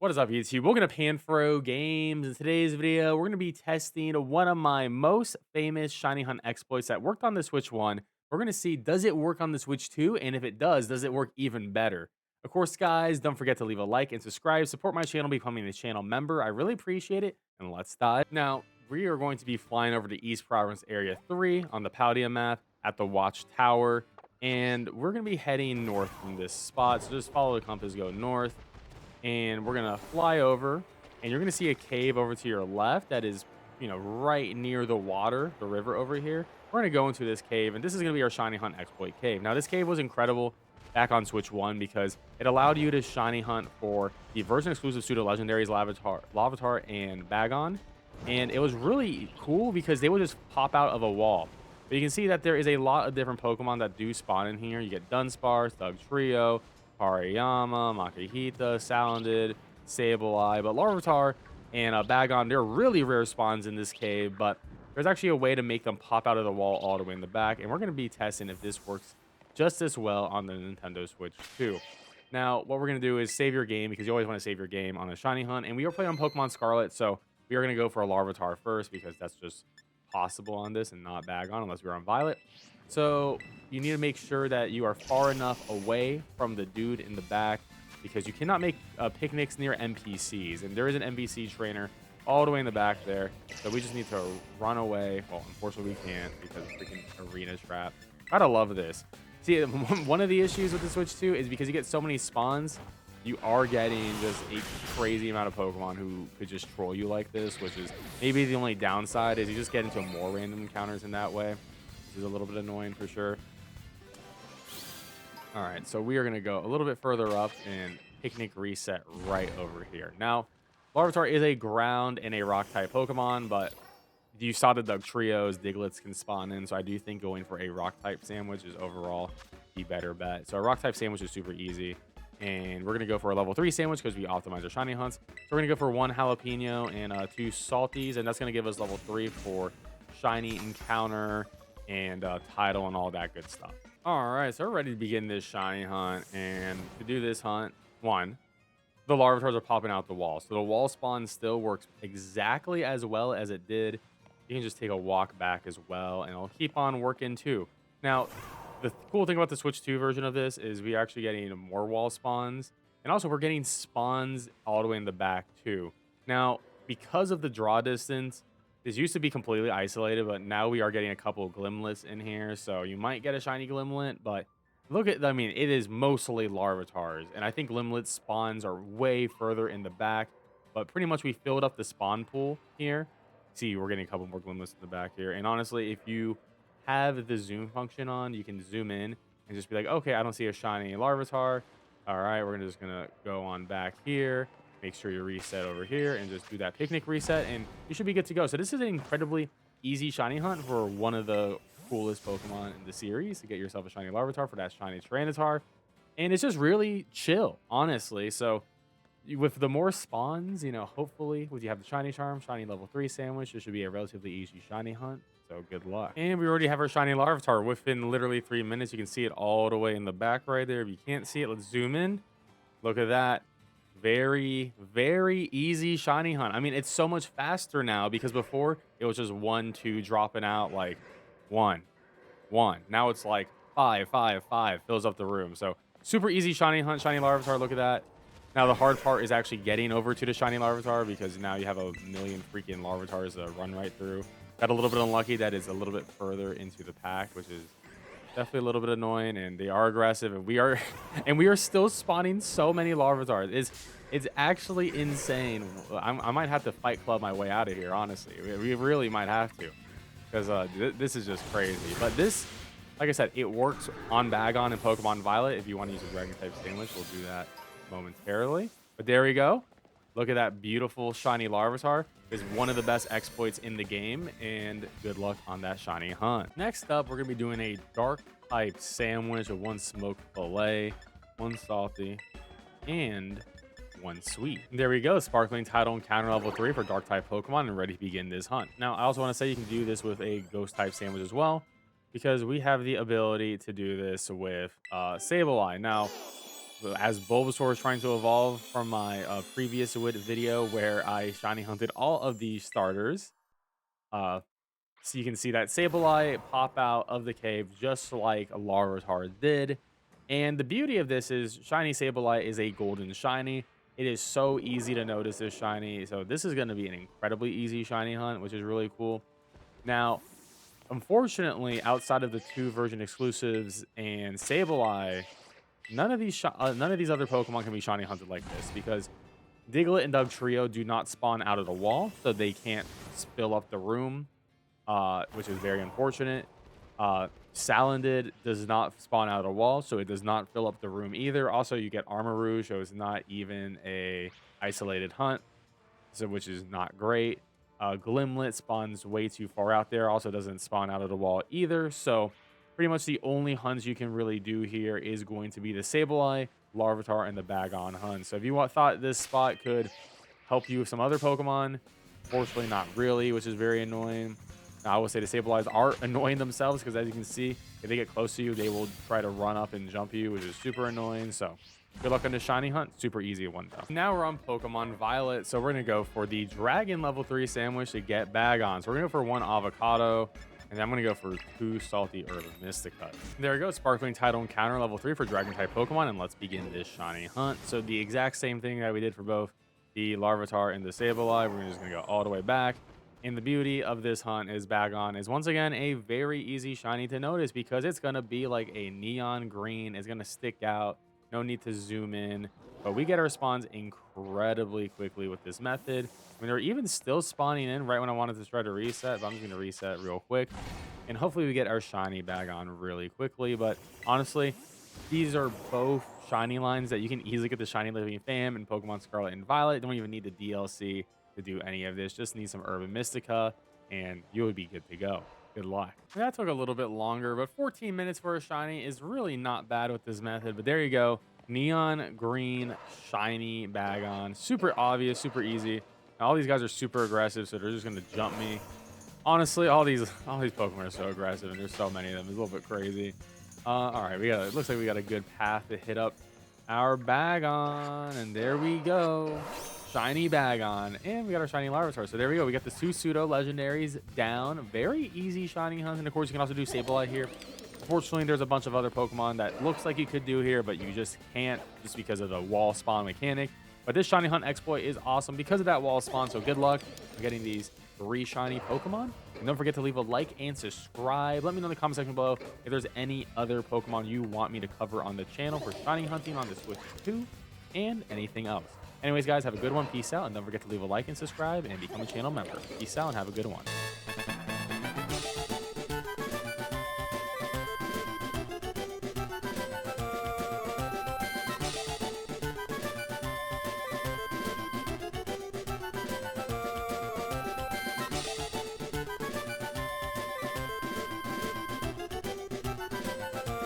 What is up, YouTube? Welcome to PanFro Games. In today's video, we're going to be testing one of my most famous Shiny Hunt exploits that worked on the Switch 1. We're going to see, does it work on the Switch 2? And if it does it work even better? Of course, guys, don't forget to leave a like and subscribe. Support my channel, becoming a channel member. I really appreciate it. And let's dive. Now, we are going to be flying over to East Province Area 3 on the Paldea map at the Watch Tower. And we're going to be heading north from this spot. So just follow the compass, go north. And we're gonna fly over, and you're gonna see a cave over to your left that is, right near the water, the river over here. We're gonna go into this cave, and this is gonna be our Shiny Hunt exploit cave. Now, this cave was incredible back on Switch 1 because it allowed you to Shiny Hunt for the version exclusive pseudo legendaries Larvitar and Bagon, and it was really cool because they would just pop out of a wall. But you can see that there is a lot of different Pokemon that do spawn in here. You get Dunsparce, Dugtrio, Hariyama, Makihita, Salandit, Sableye, but Larvitar and Bagon, they're really rare spawns in this cave, but there's actually a way to make them pop out of the wall all the way in the back, and we're going to be testing if this works just as well on the Nintendo Switch 2. Now, what we're going to do is save your game, because you always want to save your game on a Shiny Hunt, and we are playing on Pokemon Scarlet, so we are going to go for a Larvitar first, because that's just possible on this and not Bagon, unless we're on Violet. So you need to make sure that you are far enough away from the dude in the back, because you cannot make picnics near NPCs. And there is an NPC trainer all the way in the back there. So we just need to run away. Well, unfortunately we can't because freaking arena trap. Gotta love this. See, one of the issues with the Switch 2 is because you get so many spawns, you are getting just a crazy amount of Pokemon who could just troll you like this, which is maybe the only downside is you just get into more random encounters in that way. Is a little bit annoying for sure. All right, so we are going to go a little bit further up and picnic reset right over here. Now, Larvitar is a ground and a rock type Pokemon, but you saw the Dugtrios, Diglets can spawn in, so I do think going for a rock type sandwich is overall the better bet. So a rock type sandwich is super easy, and we're going to go for a level 3 sandwich because we optimize our shiny hunts. So we're going to go for 1 jalapeno and 2 salties, and that's going to give us level 3 for shiny encounter and title and all that good stuff. All right, so we're ready to begin this shiny hunt, and to do this hunt, the Larvitars are popping out the wall, so the wall spawn still works exactly as well as it did. You can just take a walk back as well, and it'll keep on working too. Now, the cool thing about the Switch 2 version of this is we are actually getting more wall spawns, and also we're getting spawns all the way in the back too. Now, because of the draw distance, this used to be completely isolated, but now we are getting a couple of Glimlets in here. So you might get a shiny Glimlet, but look at, it is mostly Larvitars. And I think Glimlet spawns are way further in the back, but pretty much we filled up the spawn pool here. See, we're getting a couple more Glimlets in the back here. And honestly, if you have the zoom function on, you can zoom in and just be like, okay, I don't see a shiny Larvitar. All right, we're just going to go on back here. Make sure you reset over here and just do that picnic reset, and you should be good to go. So this is an incredibly easy shiny hunt for one of the coolest Pokemon in the series to get yourself a shiny Larvitar for that shiny Tyranitar. And it's just really chill, honestly. So with the more spawns, hopefully with you have the shiny charm, shiny level 3 sandwich, this should be a relatively easy shiny hunt. So good luck. And we already have our shiny Larvitar within literally 3 minutes. You can see it all the way in the back right there. If you can't see it, let's zoom in. Look at that. Very, very easy shiny hunt. I mean, it's so much faster now because before it was just 1, 2 dropping out like 1, 1. Now it's like 5, 5, 5 fills up the room. So super easy shiny hunt, shiny Larvitar. Look at that. Now the hard part is actually getting over to the shiny Larvitar because now you have a million freaking Larvitars to run right through. Got a little bit unlucky that is a little bit further into the pack, which is definitely a little bit annoying, and they are aggressive, and we are still spawning so many Larvitars. It's actually insane. I might have to Fight Club my way out of here, honestly. We really might have to, because this is just crazy. But this, like I said, it works on Bagon and Pokemon Violet. If you want to use a Dragon type sandwich, we'll do that momentarily. But there we go. Look at that beautiful shiny Larvitar. Is one of the best exploits in the game, and good luck on that shiny hunt. Next up, we're gonna be doing a dark type sandwich of 1 smoked fillet, 1 salty, and 1 sweet. There we go, sparkling title encounter level 3 for dark type Pokemon, and ready to begin this hunt. Now, I also want to say you can do this with a ghost type sandwich as well, because we have the ability to do this with Sableye. Now, as Bulbasaur is trying to evolve from my previous video where I shiny hunted all of these starters. Uh, so you can see that Sableye pop out of the cave just like Larvitar did. And the beauty of this is shiny Sableye is a golden shiny. It is so easy to notice this shiny. So this is going to be an incredibly easy shiny hunt, which is really cool. Now, unfortunately, outside of the 2 version exclusives and Sableye, none of these other Pokemon can be shiny hunted like this because Diglett and Dugtrio do not spawn out of the wall, so they can't fill up the room, which is very unfortunate. Salandit does not spawn out of the wall, so it does not fill up the room either. Also, you get Armarouge, so it's not even a isolated hunt, so which is not great. Glimlet spawns way too far out there, also doesn't spawn out of the wall either. So pretty much the only hunts you can really do here is going to be the Sableye, Larvitar, and the Bagon hunt. So if you thought this spot could help you with some other Pokemon, fortunately not really, which is very annoying. Now, I will say the Sableyes are annoying themselves because as you can see, if they get close to you, they will try to run up and jump you, which is super annoying. So good luck on the shiny hunt. Super easy one though. Now we're on Pokemon Violet. So we're going to go for the Dragon level 3 sandwich to get Bagon. So we're going to go for 1 avocado. And I'm going to go for 2 salty herb Mystica. There we go. Sparkling Tidal Encounter level 3 for Dragon type Pokemon. And let's begin this shiny hunt. So the exact same thing that we did for both the Larvitar and the Sableye. We're just going to go all the way back. And the beauty of this hunt is Bagon is once again a very easy shiny to notice because it's going to be like a neon green. It's going to stick out. No need to zoom in. But we get our spawns incredibly quickly with this method. I mean, they're even still spawning in right when I wanted to try to reset. But I'm just going to reset real quick. And hopefully we get our shiny Bagon really quickly. But honestly, these are both shiny lines that you can easily get the shiny living fam in Pokemon Scarlet and Violet. Don't even need the DLC to do any of this. Just need some Urban Mystica and you would be good to go. Good luck. That took a little bit longer, but 14 minutes for a shiny is really not bad with this method. But there you go. Neon green shiny Bagon. Super obvious, super easy. Now, all these guys are super aggressive, so they're just going to jump me. Honestly, all these Pokemon are so aggressive, and there's so many of them. It's a little bit crazy. All right, it looks like we got a good path to hit up our Bagon, and there we go. Shiny Bagon, and we got our shiny Larvitar. So there we go. We got the 2 pseudo legendaries down. Very easy shiny hunt, and of course you can also do Sableye here. Unfortunately, there's a bunch of other Pokemon that looks like you could do here, but you just can't just because of the wall spawn mechanic. But this shiny hunt exploit is awesome because of that wall spawn. So good luck on getting these 3 shiny Pokemon. And don't forget to leave a like and subscribe. Let me know in the comment section below if there's any other Pokemon you want me to cover on the channel for shiny hunting on the Switch 2 and anything else. Anyways, guys, have a good one. Peace out. And don't forget to leave a like and subscribe and become a channel member. Peace out and have a good one.